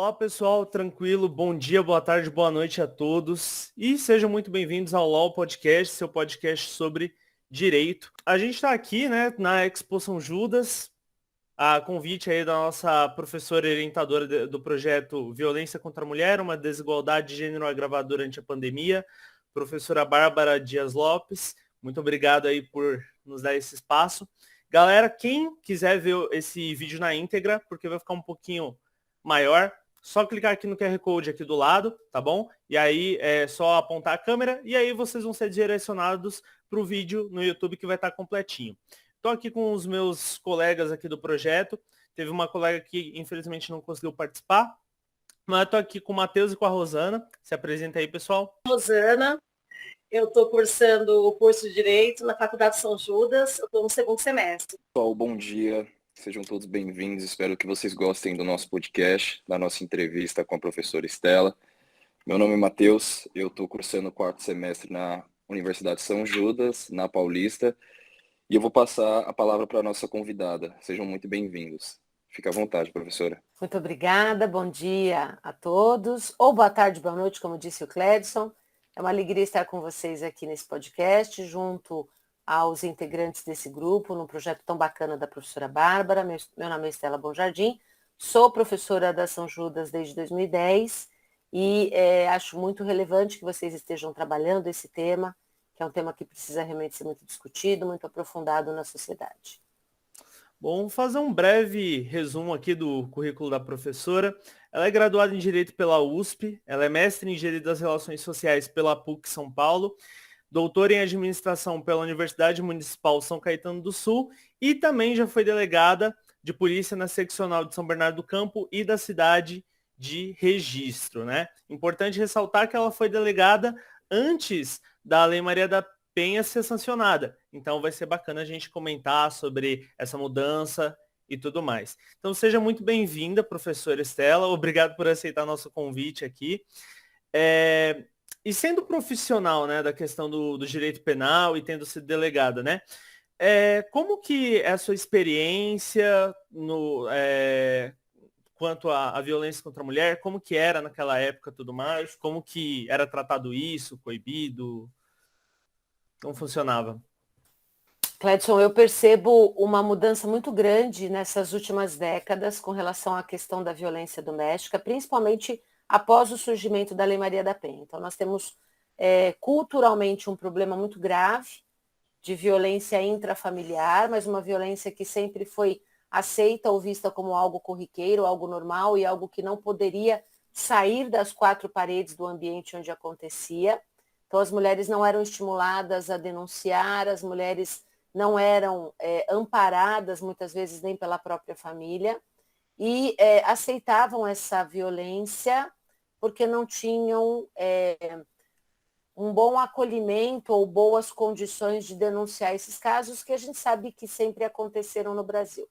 Fala pessoal, tranquilo? Bom dia, boa tarde, boa noite a todos e sejam muito bem-vindos ao LOL Podcast, seu podcast sobre direito. A gente está aqui, né, na Expo São Judas, a convite aí da nossa professora orientadora do projeto Violência contra a Mulher, uma desigualdade de gênero agravada durante a pandemia, professora Bárbara Dias Lopes. Muito obrigado aí por nos dar esse espaço. Galera, quem quiser ver esse vídeo na íntegra, porque vai ficar um pouquinho maior, só clicar aqui no QR Code aqui do lado, tá bom? E aí é só apontar a câmera e aí vocês vão ser direcionados para o vídeo no YouTube que vai estar completinho. Estou aqui com os meus colegas aqui do projeto. Teve uma colega que infelizmente não conseguiu participar, mas estou aqui com o Matheus e com a Rosana. Se apresenta aí, pessoal. Rosana, eu estou cursando o curso de Direito na Faculdade São Judas, eu estou no segundo semestre. Pessoal, bom dia, sejam todos bem-vindos, espero que vocês gostem do nosso podcast, da nossa entrevista com a professora Estela. Meu nome é Matheus, eu estou cursando o quarto semestre na Universidade São Judas, na Paulista, e eu vou passar a palavra para a nossa convidada. Sejam muito bem-vindos. Fique à vontade, professora. Muito obrigada, bom dia a todos, ou boa tarde, boa noite, como disse o Cledson. É uma alegria estar com vocês aqui nesse podcast, junto aos integrantes desse grupo, num projeto tão bacana da professora Bárbara. Meu nome é Estela Bonjardim, sou professora da São Judas desde 2010 e acho muito relevante que vocês estejam trabalhando esse tema, que é um tema que precisa realmente ser muito discutido, muito aprofundado na sociedade. Bom, vou fazer um breve resumo aqui do currículo da professora. Ela é graduada em Direito pela USP, ela é mestre em Engenharia das Relações Sociais pela PUC São Paulo, doutora em Administração pela Universidade Municipal São Caetano do Sul e também já foi delegada de polícia na seccional de São Bernardo do Campo e da cidade de Registro, né? Importante ressaltar que ela foi delegada antes da Lei Maria da Penha ser sancionada. Então vai ser bacana a gente comentar sobre essa mudança e tudo mais. Então seja muito bem-vinda, professora Estela. Obrigado por aceitar nosso convite aqui. E sendo profissional, né, da questão do direito penal e tendo sido delegada, né? Como que é a sua experiência quanto à violência contra a mulher? Como que era naquela época tudo mais? Como que era tratado isso, coibido? Como funcionava? Cledson, eu percebo uma mudança muito grande nessas últimas décadas com relação à questão da violência doméstica, principalmente após o surgimento da Lei Maria da Penha. Então, nós temos culturalmente um problema muito grave de violência intrafamiliar, mas uma violência que sempre foi aceita ou vista como algo corriqueiro, algo normal e algo que não poderia sair das quatro paredes do ambiente onde acontecia. Então, as mulheres não eram estimuladas a denunciar, as mulheres não eram amparadas, muitas vezes, nem pela própria família, e aceitavam essa violência porque não tinham um bom acolhimento ou boas condições de denunciar esses casos que a gente sabe que sempre aconteceram no Brasil.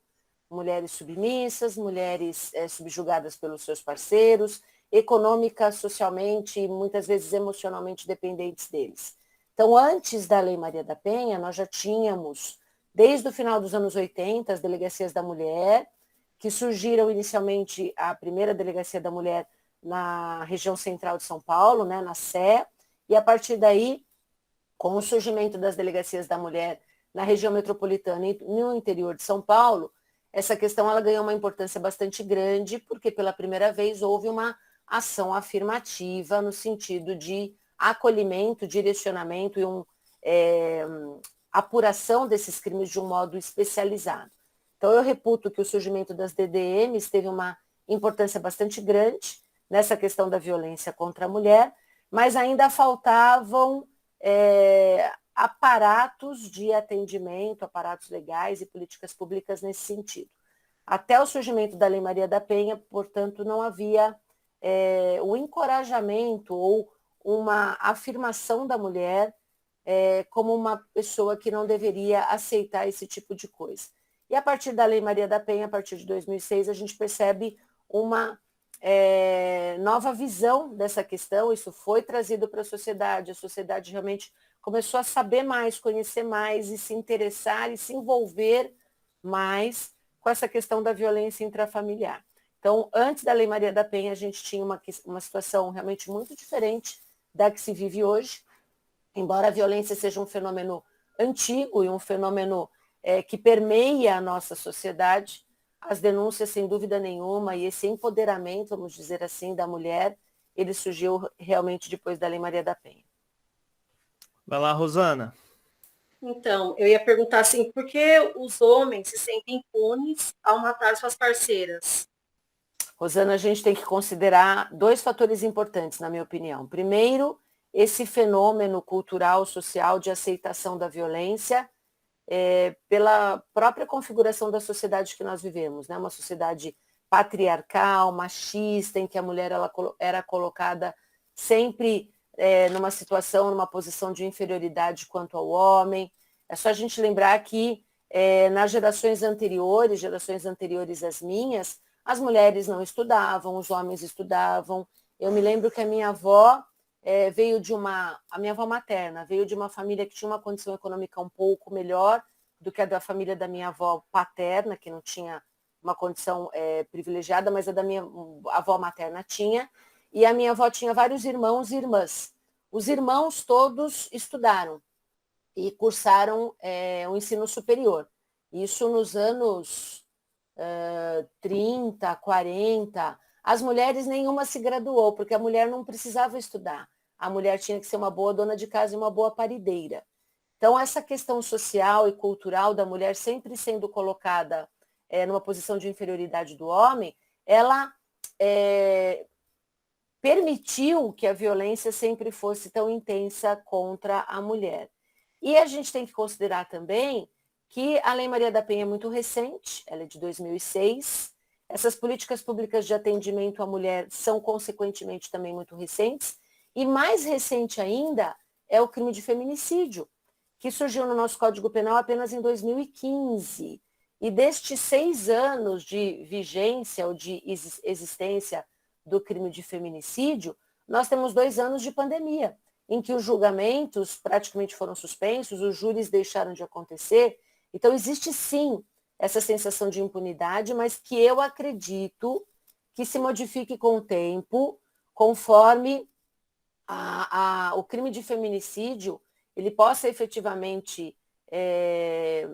Mulheres submissas, mulheres subjugadas pelos seus parceiros, econômica, socialmente e muitas vezes emocionalmente dependentes deles. Então, antes da Lei Maria da Penha, nós já tínhamos, desde o final dos anos 80, as delegacias da mulher, que surgiram inicialmente a primeira delegacia da mulher na região central de São Paulo, né, na Sé, e a partir daí, com o surgimento das delegacias da mulher na região metropolitana e no interior de São Paulo, essa questão ela ganhou uma importância bastante grande, porque pela primeira vez houve uma ação afirmativa no sentido de acolhimento, direcionamento e apuração desses crimes de um modo especializado. Então, eu reputo que o surgimento das DDMs teve uma importância bastante grande nessa questão da violência contra a mulher, mas ainda faltavam aparatos de atendimento, aparatos legais e políticas públicas nesse sentido. Até o surgimento da Lei Maria da Penha, portanto, não havia o encorajamento ou uma afirmação da mulher como uma pessoa que não deveria aceitar esse tipo de coisa. E a partir da Lei Maria da Penha, a partir de 2006, a gente percebe uma nova visão dessa questão. Isso foi trazido para a sociedade realmente começou a saber mais, conhecer mais e se interessar e se envolver mais com essa questão da violência intrafamiliar. Então, antes da Lei Maria da Penha, a gente tinha uma situação realmente muito diferente da que se vive hoje, embora a violência seja um fenômeno antigo e um fenômeno que permeia a nossa sociedade, as denúncias, sem dúvida nenhuma, e esse empoderamento, vamos dizer assim, da mulher, ele surgiu realmente depois da Lei Maria da Penha. Vai lá, Rosana. Então, eu ia perguntar assim, por que os homens se sentem impunes ao matar suas parceiras? Rosana, a gente tem que considerar 2 fatores importantes, na minha opinião. Primeiro, esse fenômeno cultural, social de aceitação da violência pela própria configuração da sociedade que nós vivemos, né? Uma sociedade patriarcal, machista, em que a mulher ela era colocada sempre numa situação, numa posição de inferioridade quanto ao homem. É só a gente lembrar que nas gerações anteriores às minhas, as mulheres não estudavam, os homens estudavam. Eu me lembro que a minha avó a minha avó materna veio de uma família que tinha uma condição econômica um pouco melhor do que a da família da minha avó paterna, que não tinha uma condição privilegiada, mas a da minha avó materna tinha. E a minha avó tinha vários irmãos e irmãs. Os irmãos todos estudaram e cursaram o ensino superior. Isso nos anos 30, 40. As mulheres, nenhuma se graduou, porque a mulher não precisava estudar. A mulher tinha que ser uma boa dona de casa e uma boa parideira. Então, essa questão social e cultural da mulher sempre sendo colocada numa posição de inferioridade do homem, ela permitiu que a violência sempre fosse tão intensa contra a mulher. E a gente tem que considerar também que a Lei Maria da Penha é muito recente, ela é de 2006. Essas políticas públicas de atendimento à mulher são, consequentemente, também muito recentes. E mais recente ainda é o crime de feminicídio, que surgiu no nosso Código Penal apenas em 2015. E destes 6 anos de vigência ou de existência do crime de feminicídio, nós temos 2 anos de pandemia, em que os julgamentos praticamente foram suspensos, os júris deixaram de acontecer. Então, existe sim essa sensação de impunidade, mas que eu acredito que se modifique com o tempo, conforme o crime de feminicídio ele possa efetivamente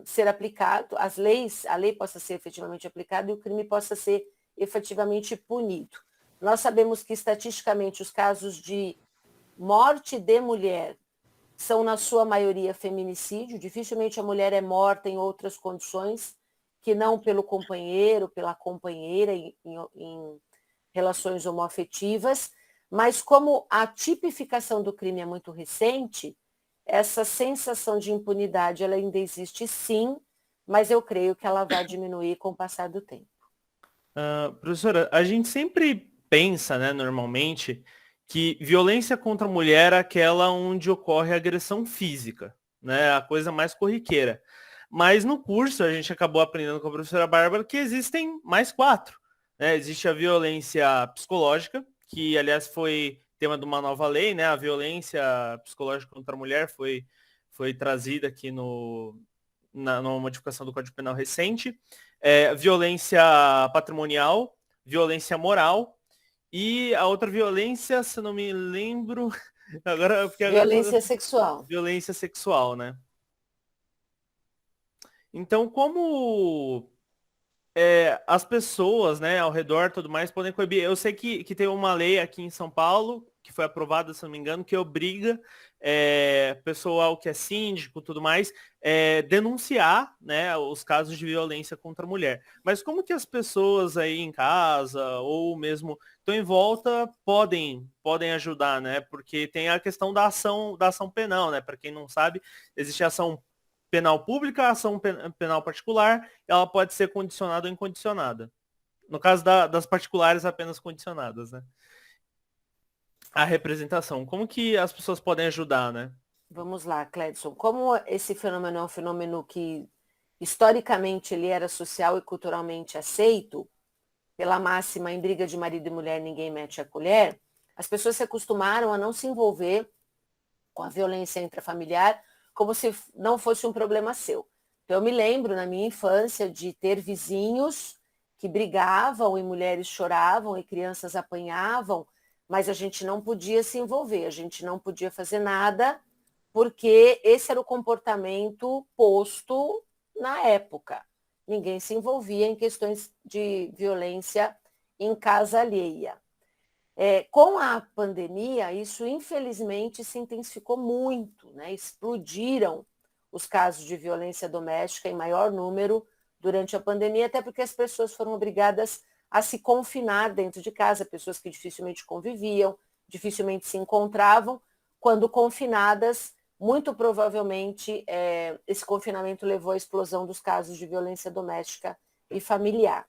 ser aplicado, a lei possa ser efetivamente aplicada e o crime possa ser efetivamente punido. Nós sabemos que, estatisticamente, os casos de morte de mulher são, na sua maioria, feminicídio. Dificilmente a mulher é morta em outras condições que não pelo companheiro, pela companheira, em relações homoafetivas. Mas como a tipificação do crime é muito recente, essa sensação de impunidade ela ainda existe sim, mas eu creio que ela vai diminuir com o passar do tempo. Professora, a gente sempre pensa, né, normalmente, que violência contra a mulher é aquela onde ocorre agressão física, né, a coisa mais corriqueira. Mas no curso a gente acabou aprendendo com a professora Bárbara que existem mais 4. Né? Existe a violência psicológica, que aliás foi tema de uma nova lei, né? A violência psicológica contra a mulher foi trazida aqui numa modificação do Código Penal recente. Violência patrimonial, violência moral e a outra violência, se eu não me lembro, Violência sexual. Violência sexual, né? Então, como as pessoas, né, ao redor, tudo mais, podem coibir. Eu sei que tem uma lei aqui em São Paulo, que foi aprovada, se não me engano, que obriga pessoal que é síndico, tudo mais, denunciar, né, os casos de violência contra a mulher. Mas como que as pessoas aí em casa, ou mesmo estão em volta, podem ajudar, né? Porque tem a questão da ação penal, né? Para quem não sabe, existe a ação penal pública, a ação penal particular, ela pode ser condicionada ou incondicionada. No caso das particulares, apenas condicionadas, né? A representação. Como que as pessoas podem ajudar, né? Vamos lá, Cledson. Como esse fenômeno é um fenômeno que, historicamente, ele era social e culturalmente aceito, pela máxima em briga de marido e mulher, ninguém mete a colher, as pessoas se acostumaram a não se envolver com a violência intrafamiliar como se não fosse um problema seu. Então, eu me lembro, na minha infância, de ter vizinhos que brigavam e mulheres choravam e crianças apanhavam, mas a gente não podia se envolver, a gente não podia fazer nada, porque esse era o comportamento posto na época. Ninguém se envolvia em questões de violência em casa alheia. Com a pandemia, isso infelizmente se intensificou muito, né? Explodiram os casos de violência doméstica em maior número durante a pandemia, até porque as pessoas foram obrigadas a se confinar dentro de casa, pessoas que dificilmente conviviam, dificilmente se encontravam, quando confinadas, muito provavelmente esse confinamento levou à explosão dos casos de violência doméstica e familiar.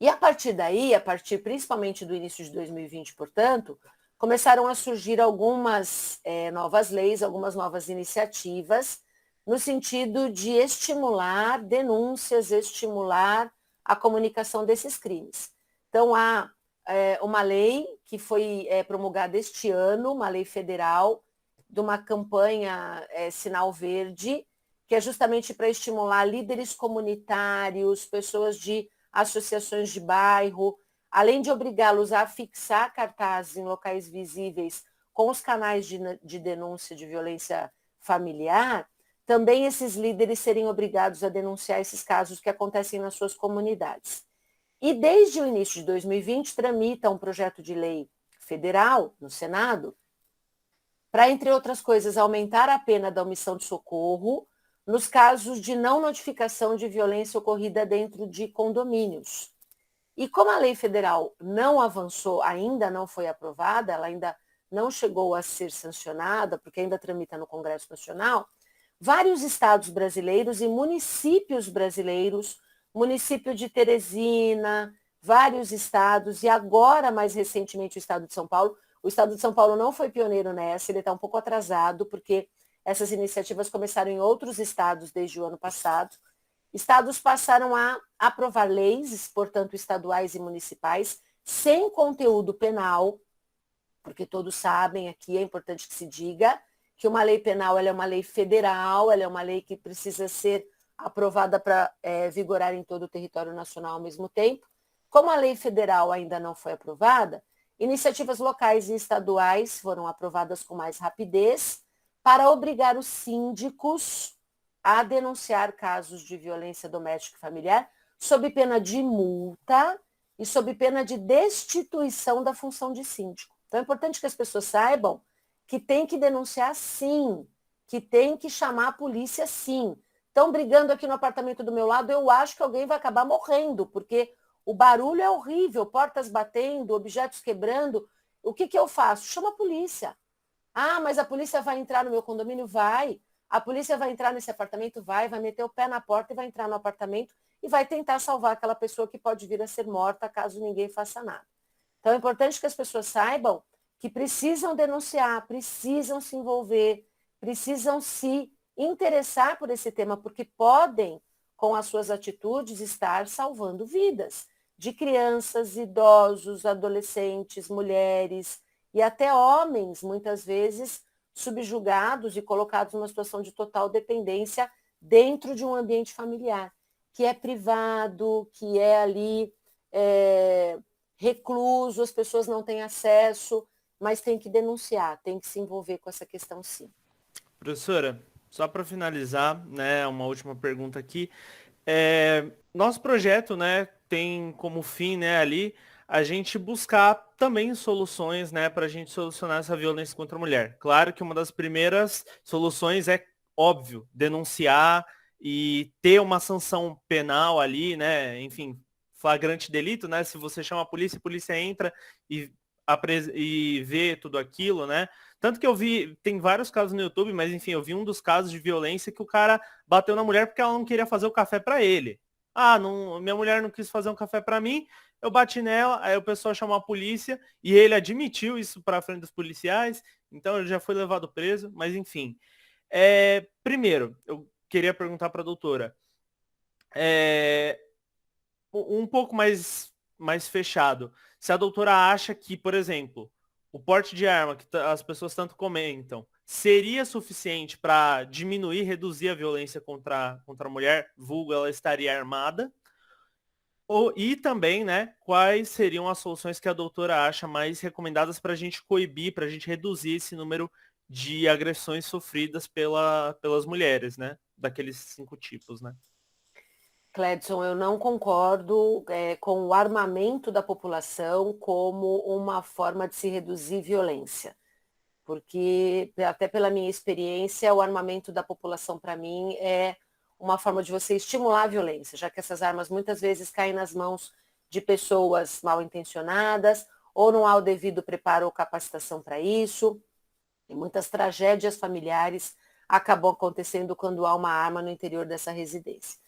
E a partir daí, a partir principalmente do início de 2020, portanto, começaram a surgir algumas novas leis, algumas novas iniciativas, no sentido de estimular denúncias, estimular a comunicação desses crimes. Então, há uma lei que foi promulgada este ano, uma lei federal, de uma campanha Sinal Verde, que é justamente para estimular líderes comunitários, pessoas de associações de bairro, além de obrigá-los a fixar cartazes em locais visíveis com os canais de denúncia de violência familiar, também esses líderes serem obrigados a denunciar esses casos que acontecem nas suas comunidades. E desde o início de 2020, tramita um projeto de lei federal no Senado para, entre outras coisas, aumentar a pena da omissão de socorro nos casos de não notificação de violência ocorrida dentro de condomínios. E como a lei federal não avançou, ainda não foi aprovada, ela ainda não chegou a ser sancionada, porque ainda tramita no Congresso Nacional, vários estados brasileiros e municípios brasileiros, município de Teresina, vários estados, e agora, mais recentemente, o estado de São Paulo. O estado de São Paulo não foi pioneiro nessa, ele está um pouco atrasado, porque essas iniciativas começaram em outros estados desde o ano passado. Estados passaram a aprovar leis, portanto, estaduais e municipais, sem conteúdo penal, porque todos sabem aqui, é importante que se diga, que uma lei penal ela é uma lei federal, ela é uma lei que precisa ser aprovada para vigorar em todo o território nacional ao mesmo tempo. Como a lei federal ainda não foi aprovada, iniciativas locais e estaduais foram aprovadas com mais rapidez, para obrigar os síndicos a denunciar casos de violência doméstica e familiar sob pena de multa e sob pena de destituição da função de síndico. Então é importante que as pessoas saibam que tem que denunciar sim, que tem que chamar a polícia sim. Estão brigando aqui no apartamento do meu lado, eu acho que alguém vai acabar morrendo, porque o barulho é horrível, portas batendo, objetos quebrando. O que eu faço? Chama a polícia. Ah, mas a polícia vai entrar no meu condomínio? Vai. A polícia vai entrar nesse apartamento? Vai meter o pé na porta e vai entrar no apartamento e vai tentar salvar aquela pessoa que pode vir a ser morta caso ninguém faça nada. Então é importante que as pessoas saibam que precisam denunciar, precisam se envolver, precisam se interessar por esse tema, porque podem, com as suas atitudes, estar salvando vidas de crianças, idosos, adolescentes, mulheres, e até homens, muitas vezes, subjugados e colocados numa situação de total dependência dentro de um ambiente familiar, que é privado, que é ali recluso, as pessoas não têm acesso, mas tem que denunciar, tem que se envolver com essa questão sim. Professora, só para finalizar, né, uma última pergunta aqui. Nosso projeto, né, tem como fim, né, ali, a gente buscar também soluções, né, para a gente solucionar essa violência contra a mulher. Claro que uma das primeiras soluções é, óbvio, denunciar e ter uma sanção penal ali, né, enfim, flagrante delito, né, se você chama a polícia entra e vê tudo aquilo, né. Tanto que eu vi, tem vários casos no YouTube, mas enfim, eu vi um dos casos de violência que o cara bateu na mulher porque ela não queria fazer o café para ele. Ah, não, minha mulher não quis fazer um café para mim, eu bati nela, aí o pessoal chamou a polícia e ele admitiu isso para frente dos policiais, então ele já foi levado preso, mas enfim. Primeiro, eu queria perguntar para a doutora, um pouco mais fechado, se a doutora acha que, por exemplo, o porte de arma que as pessoas tanto comentam seria suficiente para diminuir, reduzir a violência contra a mulher, vulgo ela estaria armada, E também, né, quais seriam as soluções que a doutora acha mais recomendadas para a gente coibir, para a gente reduzir esse número de agressões sofridas pelas mulheres, né? Daqueles 5 tipos, né? Cledson, eu não concordo com o armamento da população como uma forma de se reduzir violência. Porque, até pela minha experiência, o armamento da população, para mim, é uma forma de você estimular a violência, já que essas armas muitas vezes caem nas mãos de pessoas mal intencionadas, ou não há o devido preparo ou capacitação para isso. E muitas tragédias familiares acabam acontecendo quando há uma arma no interior dessa residência.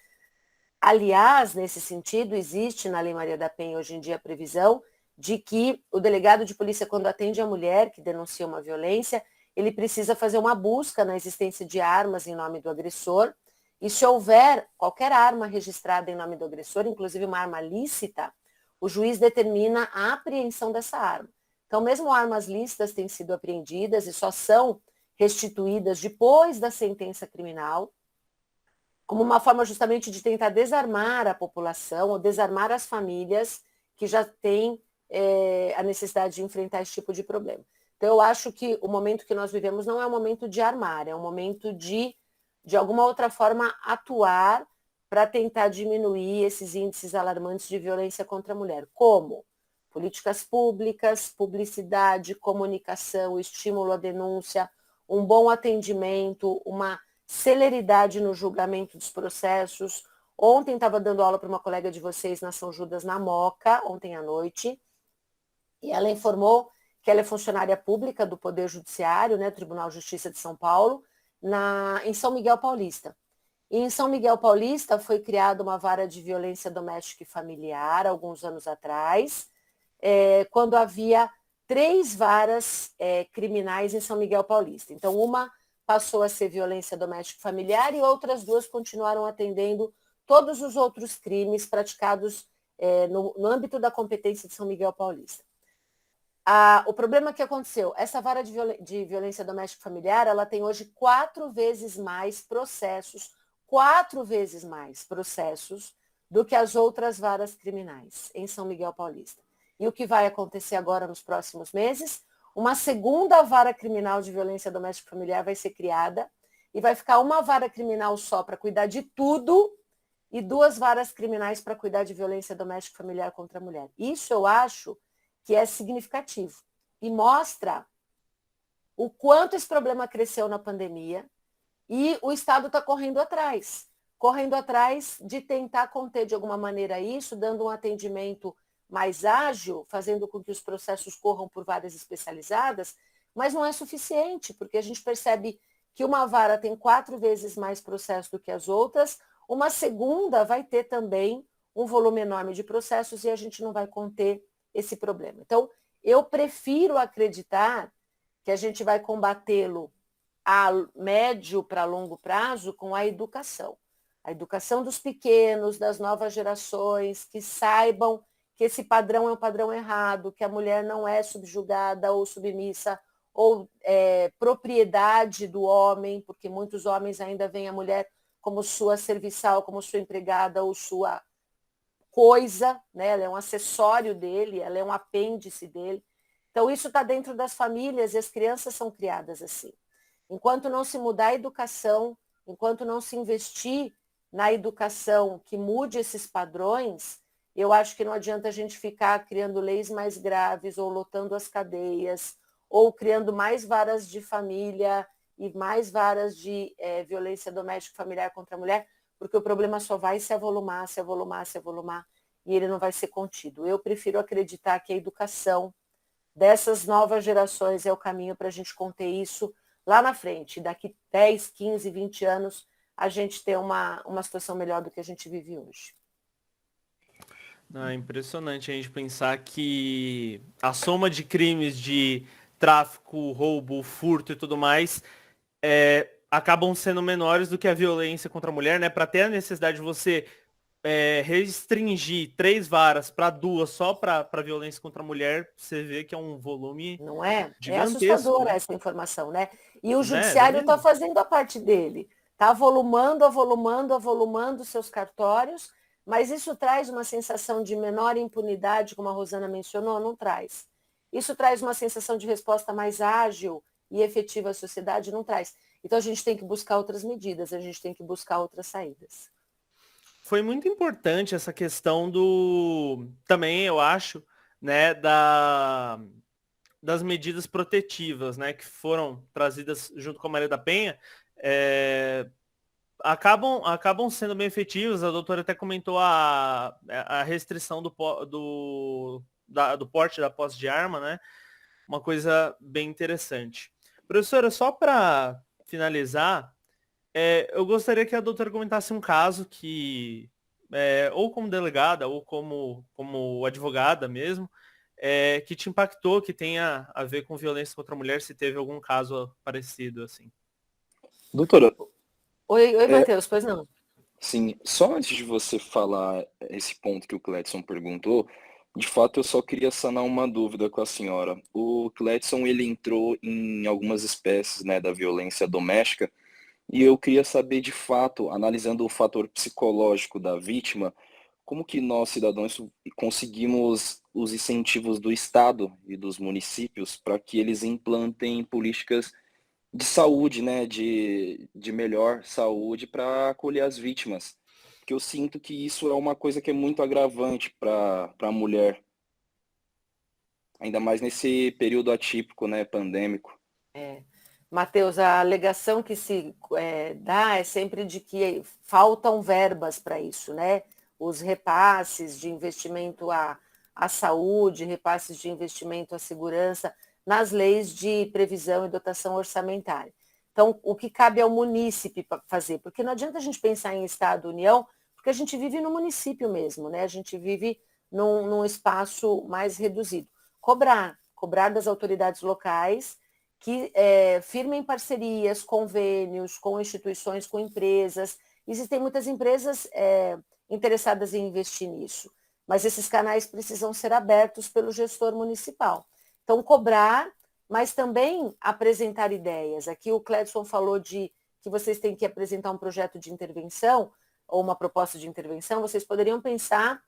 Aliás, nesse sentido, existe na Lei Maria da Penha hoje em dia a previsão de que o delegado de polícia, quando atende a mulher que denuncia uma violência, ele precisa fazer uma busca na existência de armas em nome do agressor, e se houver qualquer arma registrada em nome do agressor, inclusive uma arma lícita, o juiz determina a apreensão dessa arma. Então, mesmo armas lícitas têm sido apreendidas e só são restituídas depois da sentença criminal, como uma forma justamente de tentar desarmar a população ou desarmar as famílias que já têm a necessidade de enfrentar esse tipo de problema. Então, eu acho que o momento que nós vivemos não é um momento de armar, é um momento de alguma outra forma, atuar para tentar diminuir esses índices alarmantes de violência contra a mulher. Como? Políticas públicas, publicidade, comunicação, estímulo à denúncia, um bom atendimento, uma celeridade no julgamento dos processos. Ontem estava dando aula para uma colega de vocês na São Judas, na Moca, ontem à noite, e ela informou que ela é funcionária pública do Poder Judiciário, né, Tribunal de Justiça de São Paulo, em São Miguel Paulista. E em São Miguel Paulista foi criada uma vara de violência doméstica e familiar, alguns anos atrás, quando havia 3 varas criminais em São Miguel Paulista. Então, uma passou a ser violência doméstica e familiar e outras 2 continuaram atendendo todos os outros crimes praticados no âmbito da competência de São Miguel Paulista. O problema que aconteceu, essa vara de violência doméstica e familiar, ela tem hoje 4 vezes mais processos do que as outras varas criminais em São Miguel Paulista. E o que vai acontecer agora nos próximos meses? Uma segunda vara criminal de violência doméstica e familiar vai ser criada e vai ficar uma vara criminal só para cuidar de tudo e 2 varas criminais para cuidar de violência doméstica e familiar contra a mulher. Isso eu acho que é significativo e mostra o quanto esse problema cresceu na pandemia e o Estado está correndo atrás de tentar conter de alguma maneira isso, dando um atendimento mais ágil, fazendo com que os processos corram por varas especializadas, mas não é suficiente, porque a gente percebe que uma vara tem 4 vezes mais processo do que as outras, uma segunda vai ter também um volume enorme de processos e a gente não vai conter esse problema. Então, eu prefiro acreditar que a gente vai combatê-lo a médio para longo prazo com a educação. A educação dos pequenos, das novas gerações, que saibam que esse padrão é um padrão errado, que a mulher não é subjugada ou submissa ou propriedade do homem, porque muitos homens ainda veem a mulher como sua serviçal, como sua empregada ou sua coisa, né? Ela é um acessório dele, ela é um apêndice dele. Então, isso está dentro das famílias e as crianças são criadas assim. Enquanto não se mudar a educação, enquanto não se investir na educação que mude esses padrões, eu acho que não adianta a gente ficar criando leis mais graves ou lotando as cadeias ou criando mais varas de família e mais varas de violência doméstica e familiar contra a mulher, porque o problema só vai se avolumar, e ele não vai ser contido. Eu prefiro acreditar que a educação dessas novas gerações é o caminho para a gente conter isso lá na frente. Daqui 10, 15, 20 anos, a gente ter uma situação melhor do que a gente vive hoje. É impressionante a gente pensar que a soma de crimes de tráfico, roubo, furto e tudo mais acabam sendo menores do que a violência contra a mulher, né? Para ter a necessidade de você restringir 3 varas para 2 só para violência contra a mulher, você vê que é um volume não é? gigantesco. É assustadora, né, essa informação, né? E o judiciário está fazendo a parte dele, está avolumando seus cartórios, Mas isso traz uma sensação de menor impunidade, como a Rosana mencionou? Não traz. Isso traz uma sensação de resposta mais ágil e efetiva à sociedade? Não traz. Então, a gente tem que buscar outras medidas, a gente tem que buscar outras saídas. Foi muito importante essa questão também, eu acho, né, das medidas protetivas, né, que foram trazidas junto com a Maria da Penha, acabam sendo bem efetivas. A doutora até comentou a restrição do porte da posse de arma, né? Uma coisa bem interessante. Professora, só para finalizar, eu gostaria que a doutora comentasse um caso que, ou como delegada, ou como advogada mesmo, que te impactou, que tenha a ver com violência contra a mulher, se teve algum caso parecido, assim. Doutora, Oi, Matheus, pois não? sim, só antes de você falar esse ponto que o Cledson perguntou, de fato eu só queria sanar uma dúvida com a senhora. O Cledson, ele entrou em algumas espécies, né, da violência doméstica, e eu queria saber de fato, analisando o fator psicológico da vítima, como que nós, cidadãos, conseguimos os incentivos do Estado e dos municípios para que eles implantem políticas de saúde, né, de melhor saúde para acolher as vítimas. Porque eu sinto que isso é uma coisa que é muito agravante para a mulher, ainda mais nesse período atípico, né, pandêmico. Matheus, a alegação que se dá é sempre de que faltam verbas para isso, né? Os repasses de investimento à saúde, repasses de investimento à segurança, nas leis de previsão e dotação orçamentária. Então, o que cabe ao munícipe fazer? Porque não adianta a gente pensar em Estado-União, porque a gente vive no município mesmo, né? A gente vive num espaço mais reduzido. Cobrar das autoridades locais que firmem parcerias, convênios com instituições, com empresas. Existem muitas empresas interessadas em investir nisso, mas esses canais precisam ser abertos pelo gestor municipal. Então, cobrar, mas também apresentar ideias. Aqui o Cledson falou que vocês têm que apresentar um projeto de intervenção ou uma proposta de intervenção. Vocês poderiam pensar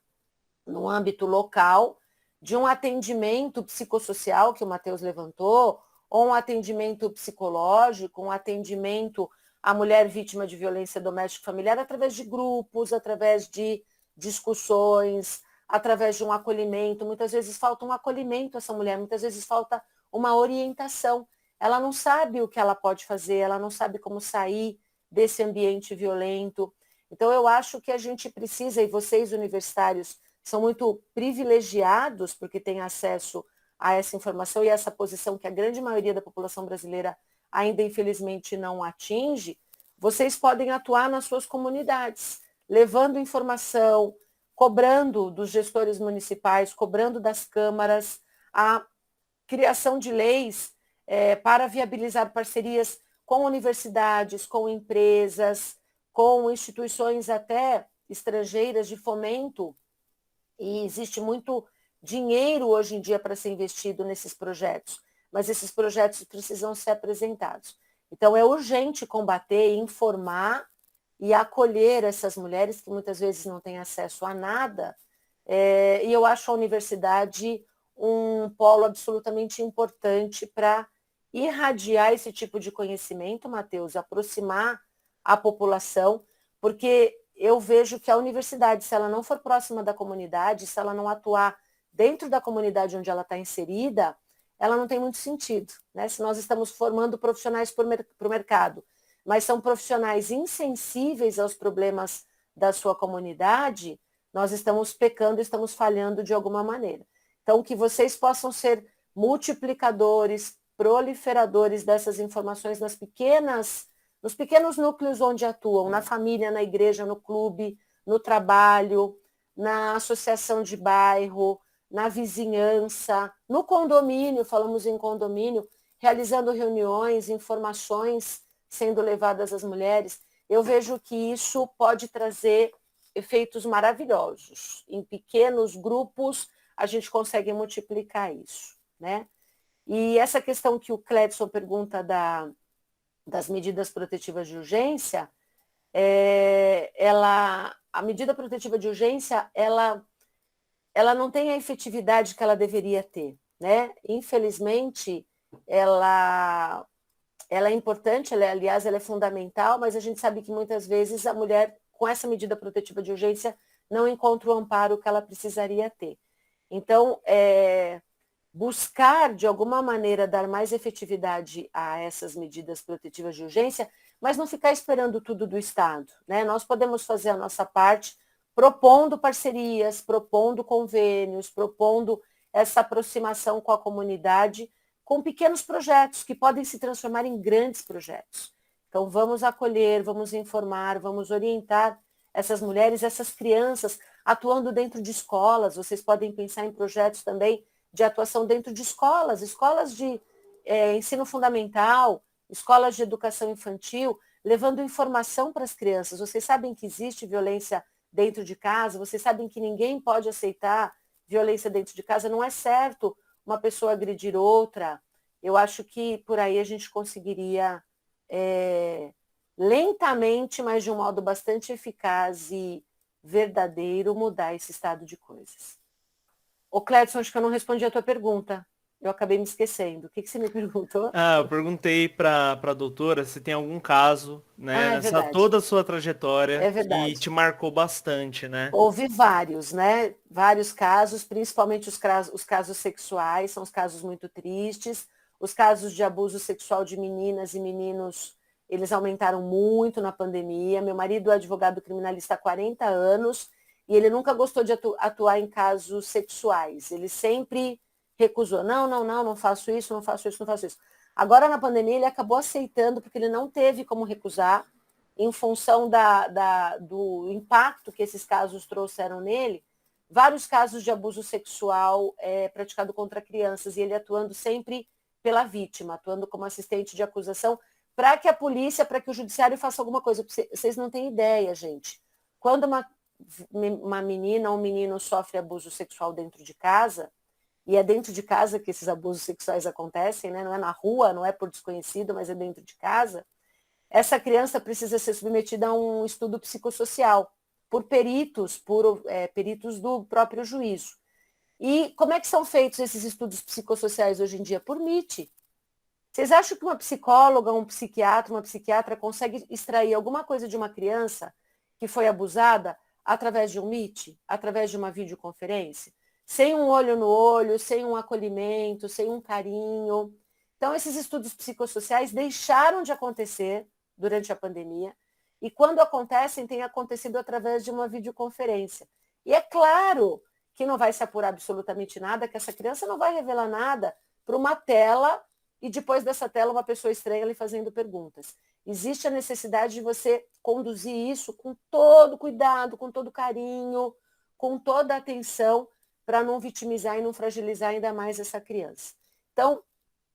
no âmbito local de um atendimento psicossocial que o Matheus levantou, ou um atendimento psicológico, um atendimento à mulher vítima de violência doméstica e familiar através de grupos, através de discussões, através de um acolhimento. Muitas vezes falta um acolhimento a essa mulher, muitas vezes falta uma orientação. Ela não sabe o que ela pode fazer, ela não sabe como sair desse ambiente violento. Então, eu acho que a gente precisa, e vocês universitários são muito privilegiados porque têm acesso a essa informação e essa posição que a grande maioria da população brasileira ainda, infelizmente, não atinge. Vocês podem atuar nas suas comunidades, levando informação, cobrando dos gestores municipais, cobrando das câmaras, a criação de leis para viabilizar parcerias com universidades, com empresas, com instituições até estrangeiras de fomento, e existe muito dinheiro hoje em dia para ser investido nesses projetos, mas esses projetos precisam ser apresentados. Então, é urgente combater, informar e acolher essas mulheres que muitas vezes não têm acesso a nada, e eu acho a universidade um polo absolutamente importante para irradiar esse tipo de conhecimento, Matheus, aproximar a população, porque eu vejo que a universidade, se ela não for próxima da comunidade, se ela não atuar dentro da comunidade onde ela está inserida, ela não tem muito sentido, né? Se nós estamos formando profissionais para o mercado, mas são profissionais insensíveis aos problemas da sua comunidade, nós estamos pecando, estamos falhando de alguma maneira. Então, que vocês possam ser multiplicadores, proliferadores dessas informações nos pequenos núcleos onde atuam, na família, na igreja, no clube, no trabalho, na associação de bairro, na vizinhança, no condomínio, falamos em condomínio, realizando reuniões, informações sendo levadas às mulheres. Eu vejo que isso pode trazer efeitos maravilhosos. Em pequenos grupos, a gente consegue multiplicar isso, né? E essa questão que o Cledson pergunta das medidas protetivas de urgência, a medida protetiva de urgência, ela não tem a efetividade que ela deveria ter, né? Infelizmente, ela é importante, aliás, ela é fundamental, mas a gente sabe que muitas vezes a mulher, com essa medida protetiva de urgência, não encontra o amparo que ela precisaria ter. Então, buscar, de alguma maneira, dar mais efetividade a essas medidas protetivas de urgência, mas não ficar esperando tudo do Estado, né? Nós podemos fazer a nossa parte propondo parcerias, propondo convênios, propondo essa aproximação com a comunidade, com pequenos projetos que podem se transformar em grandes projetos. Então, vamos acolher, vamos informar, vamos orientar essas mulheres, essas crianças, atuando dentro de escolas. Vocês podem pensar em projetos também de atuação dentro de escolas, escolas de ensino fundamental, escolas de educação infantil, levando informação para as crianças. Vocês sabem que existe violência dentro de casa, vocês sabem que ninguém pode aceitar violência dentro de casa, não é certo uma pessoa agredir outra. Eu acho que por aí a gente conseguiria lentamente, mas de um modo bastante eficaz e verdadeiro, mudar esse estado de coisas. Ô Cledson, acho que eu não respondi a tua pergunta. Eu acabei me esquecendo. O que você me perguntou? Eu perguntei para a doutora se tem algum caso, né, É nessa verdade. toda a sua trajetória É verdade. que te marcou bastante, né? Houve vários, né? Vários casos, principalmente os casos sexuais, são os casos muito tristes. Os casos de abuso sexual de meninas e meninos, eles aumentaram muito na pandemia. Meu marido é advogado criminalista há 40 anos e ele nunca gostou de atuar em casos sexuais. Ele sempre recusou. Não faço isso, não faço isso, não faço isso. Agora, na pandemia, ele acabou aceitando, porque ele não teve como recusar, em função do impacto que esses casos trouxeram nele, vários casos de abuso sexual praticado contra crianças, e ele atuando sempre pela vítima, atuando como assistente de acusação, para que a polícia, para que o judiciário faça alguma coisa. Vocês não têm ideia, gente. Quando uma menina ou um menino sofre abuso sexual dentro de casa, e é dentro de casa que esses abusos sexuais acontecem, né? Não é na rua, não é por desconhecido, mas é dentro de casa, essa criança precisa ser submetida a um estudo psicossocial por peritos, peritos do próprio juízo. E como é que são feitos esses estudos psicossociais hoje em dia? Por MIT. Vocês acham que uma psicóloga, um psiquiatra, uma psiquiatra consegue extrair alguma coisa de uma criança que foi abusada através de um MIT, através de uma videoconferência? Sem um olho no olho, sem um acolhimento, sem um carinho. Então, esses estudos psicossociais deixaram de acontecer durante a pandemia, e quando acontecem, tem acontecido através de uma videoconferência. E é claro que não vai se apurar absolutamente nada, que essa criança não vai revelar nada para uma tela, e depois dessa tela uma pessoa estranha lhe fazendo perguntas. Existe a necessidade de você conduzir isso com todo cuidado, com todo carinho, com toda atenção, para não vitimizar e não fragilizar ainda mais essa criança. Então,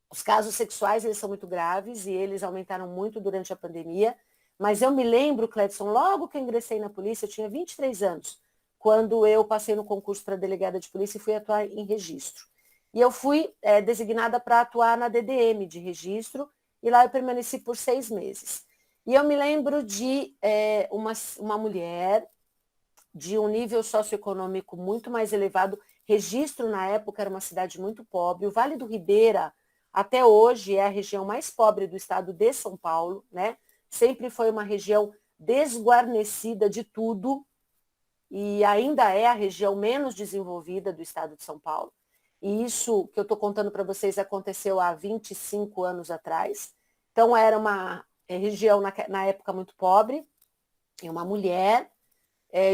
os casos sexuais, eles são muito graves e eles aumentaram muito durante a pandemia, mas eu me lembro, Cledson, logo que eu ingressei na polícia, eu tinha 23 anos, quando eu passei no concurso para delegada de polícia e fui atuar em registro. E eu fui designada para atuar na DDM de registro, e lá eu permaneci por 6 meses. E eu me lembro de uma mulher de um nível socioeconômico muito mais elevado. Registro, na época, era uma cidade muito pobre. O Vale do Ribeira, até hoje, é a região mais pobre do estado de São Paulo, né? Sempre foi uma região desguarnecida de tudo, e ainda é a região menos desenvolvida do estado de São Paulo. E isso que eu estou contando para vocês aconteceu há 25 anos atrás. Então, era uma região, na época, muito pobre, e uma mulher,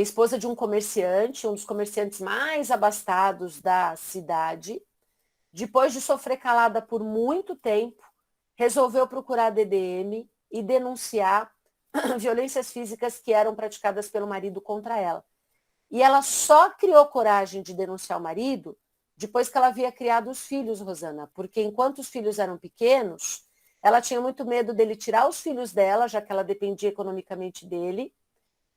esposa de um comerciante, um dos comerciantes mais abastados da cidade, depois de sofrer calada por muito tempo, resolveu procurar a DDM e denunciar violências físicas que eram praticadas pelo marido contra ela. E ela só criou coragem de denunciar o marido depois que ela havia criado os filhos, Rosana, porque enquanto os filhos eram pequenos, ela tinha muito medo dele tirar os filhos dela, já que ela dependia economicamente dele,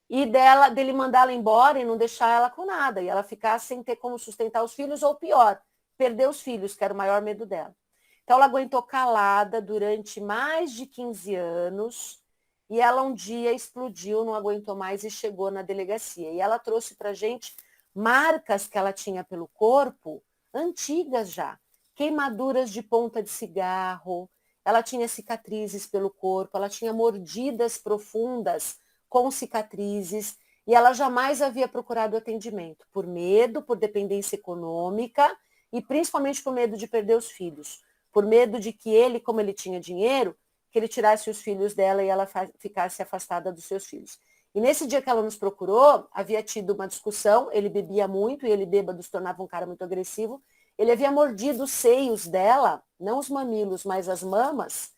e dele mandá-la embora e não deixar ela com nada, e ela ficar sem ter como sustentar os filhos, ou pior, perder os filhos, que era o maior medo dela. Então ela aguentou calada durante mais de 15 anos, e ela um dia explodiu, não aguentou mais e chegou na delegacia. E ela trouxe para a gente marcas que ela tinha pelo corpo, antigas já, queimaduras de ponta de cigarro, ela tinha cicatrizes pelo corpo, ela tinha mordidas profundas com cicatrizes, e ela jamais havia procurado atendimento, por medo, por dependência econômica, e principalmente por medo de perder os filhos, por medo de que ele, como ele tinha dinheiro, que ele tirasse os filhos dela e ela ficasse afastada dos seus filhos. E nesse dia que ela nos procurou, havia tido uma discussão, ele bebia muito e ele bêbado se tornava um cara muito agressivo, ele havia mordido os seios dela, não os mamilos, mas as mamas,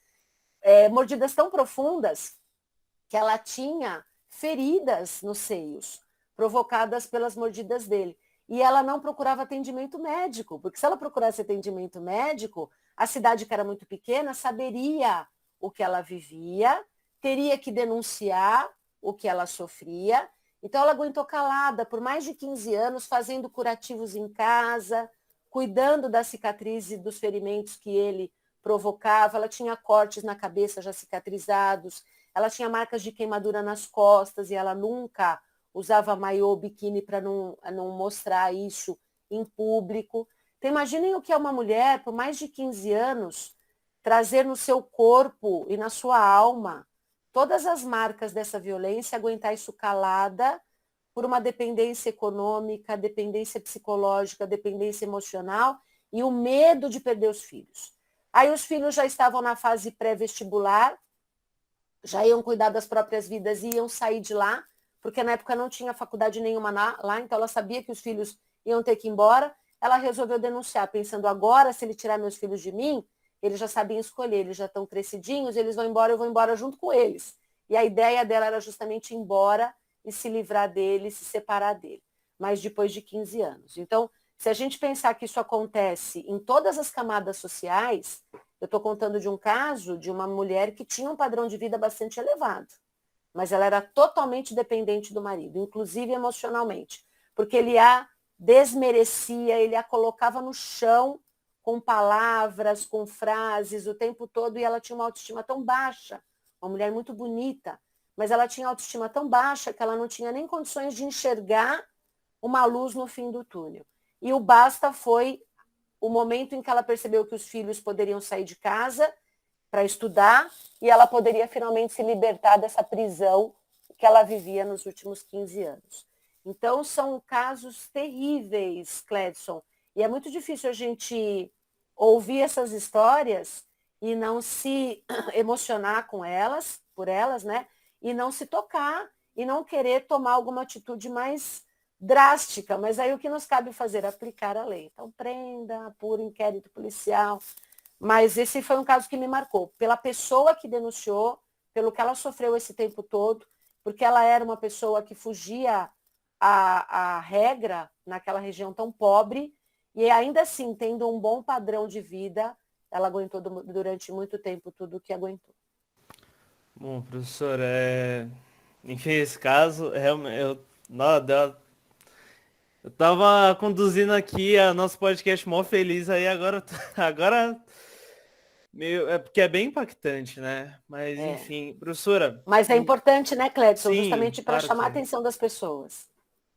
mordidas tão profundas que ela tinha feridas nos seios, provocadas pelas mordidas dele. E ela não procurava atendimento médico, porque se ela procurasse atendimento médico, a cidade, que era muito pequena, saberia o que ela vivia, teria que denunciar o que ela sofria. Então, ela aguentou calada por mais de 15 anos, fazendo curativos em casa, cuidando das cicatrizes e dos ferimentos que ele provocava. Ela tinha cortes na cabeça já cicatrizados, ela tinha marcas de queimadura nas costas e ela nunca usava maiô, biquíni para não mostrar isso em público. Então, imaginem o que é uma mulher, por mais de 15 anos, trazer no seu corpo e na sua alma todas as marcas dessa violência, aguentar isso calada por uma dependência econômica, dependência psicológica, dependência emocional e o medo de perder os filhos. Aí os filhos já estavam na fase pré-vestibular, já iam cuidar das próprias vidas e iam sair de lá, porque na época não tinha faculdade nenhuma lá, então ela sabia que os filhos iam ter que ir embora. Ela resolveu denunciar, pensando, agora, se ele tirar meus filhos de mim, eles já sabiam escolher, eles já estão crescidinhos, eles vão embora, eu vou embora junto com eles. E a ideia dela era justamente ir embora e se livrar dele, se separar dele, mas depois de 15 anos. Então, se a gente pensar que isso acontece em todas as camadas sociais, eu estou contando de um caso de uma mulher que tinha um padrão de vida bastante elevado, mas ela era totalmente dependente do marido, inclusive emocionalmente, porque ele a desmerecia, ele a colocava no chão com palavras, com frases o tempo todo, e ela tinha uma autoestima tão baixa, uma mulher muito bonita, mas ela tinha autoestima tão baixa que ela não tinha nem condições de enxergar uma luz no fim do túnel. E o basta foi o momento em que ela percebeu que os filhos poderiam sair de casa para estudar e ela poderia finalmente se libertar dessa prisão que ela vivia nos últimos 15 anos. Então, são casos terríveis, Cledson, e é muito difícil a gente ouvir essas histórias e não se emocionar com elas, por elas, né? E não se tocar e não querer tomar alguma atitude mais drástica. Mas aí o que nos cabe fazer? Aplicar a lei. Então, prenda, apura, inquérito policial. Mas esse foi um caso que me marcou, pela pessoa que denunciou, pelo que ela sofreu esse tempo todo, porque ela era uma pessoa que fugia à regra naquela região tão pobre, e ainda assim, tendo um bom padrão de vida, ela aguentou durante muito tempo tudo o que aguentou. Bom, professor, enfim, esse caso, realmente, eu tava conduzindo aqui a nosso podcast mó feliz aí, agora porque é bem impactante, né? Mas, enfim, professora... Mas é importante, né, Cledson? Sim, Justamente para claro chamar que a é. atenção das pessoas.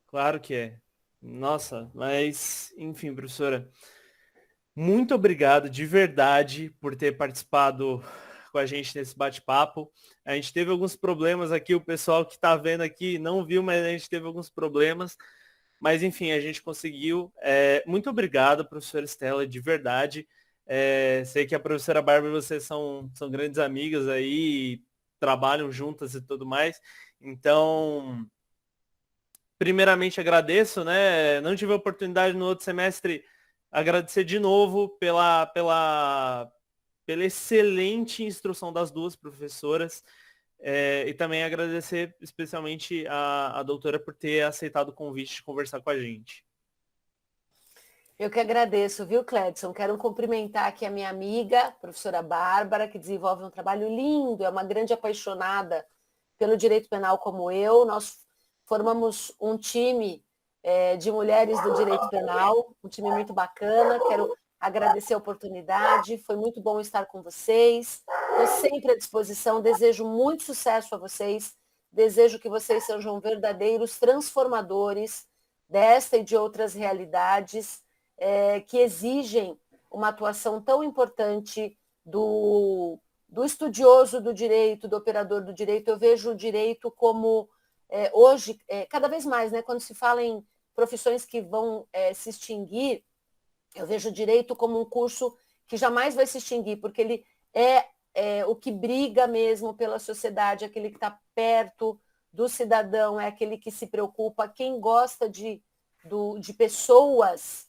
Claro que é. Nossa, mas, enfim, professora, muito obrigado de verdade por ter participado com a gente nesse bate-papo. A gente teve alguns problemas aqui, o pessoal que está vendo aqui não viu, mas a gente teve alguns problemas. Mas, enfim, a gente conseguiu. Muito obrigado, professora Estela, de verdade. Sei que a professora Bárbara e vocês são grandes amigas aí, trabalham juntas e tudo mais. Então, primeiramente agradeço, né? Não tive a oportunidade no outro semestre agradecer de novo pela excelente instrução das duas professoras. E também agradecer especialmente a doutora por ter aceitado o convite de conversar com a gente. Eu que agradeço, viu, Cledson? Quero cumprimentar aqui a minha amiga, professora Bárbara, que desenvolve um trabalho lindo, é uma grande apaixonada pelo direito penal como eu. Nós formamos um time de mulheres do direito penal, um time muito bacana. Quero agradecer a oportunidade, foi muito bom estar com vocês, estou sempre à disposição, desejo muito sucesso a vocês, desejo que vocês sejam verdadeiros transformadores desta e de outras realidades que exigem uma atuação tão importante do estudioso do direito, do operador do direito. Eu vejo o direito como, hoje, cada vez mais, né, quando se fala em profissões que vão se extinguir, eu vejo o direito como um curso que jamais vai se extinguir, porque ele é o que briga mesmo pela sociedade, aquele que está perto do cidadão, é aquele que se preocupa. Quem gosta de pessoas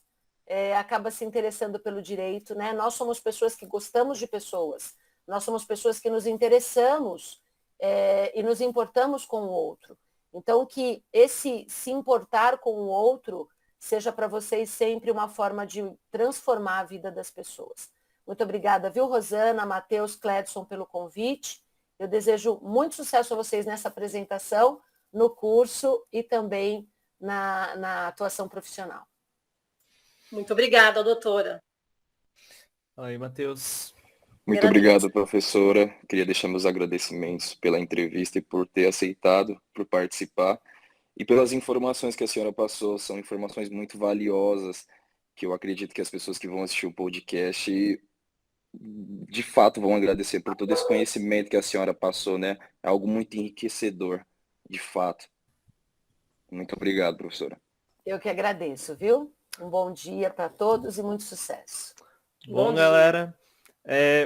acaba se interessando pelo direito, né? Nós somos pessoas que gostamos de pessoas, nós somos pessoas que nos interessamos e nos importamos com o outro. Então, que esse se importar com o outro seja para vocês sempre uma forma de transformar a vida das pessoas. Muito obrigada, viu, Rosana, Matheus, Cledson, pelo convite. Eu desejo muito sucesso a vocês nessa apresentação, no curso e também na atuação profissional. Muito obrigada, doutora. Aí, Matheus. Muito obrigado, professora. Queria deixar meus agradecimentos pela entrevista e por ter aceitado, por participar e pelas informações que a senhora passou. São informações muito valiosas que eu acredito que as pessoas que vão assistir o podcast de fato vão agradecer por todo esse conhecimento que a senhora passou, né? É algo muito enriquecedor, de fato. Muito obrigado, professora. Eu que agradeço, viu? Um bom dia para todos e muito sucesso. Bom, galera,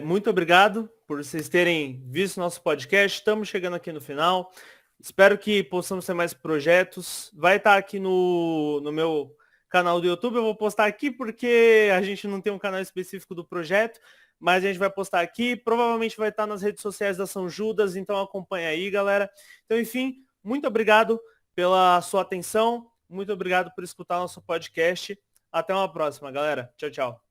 muito obrigado por vocês terem visto nosso podcast. Estamos chegando aqui no final. Espero que possamos ter mais projetos. Vai estar aqui no meu canal do YouTube. Eu vou postar aqui porque a gente não tem um canal específico do projeto, mas a gente vai postar aqui. Provavelmente vai estar nas redes sociais da São Judas, então acompanha aí, galera. Então, enfim, muito obrigado pela sua atenção. Muito obrigado por escutar nosso podcast. Até uma próxima, galera. Tchau, tchau.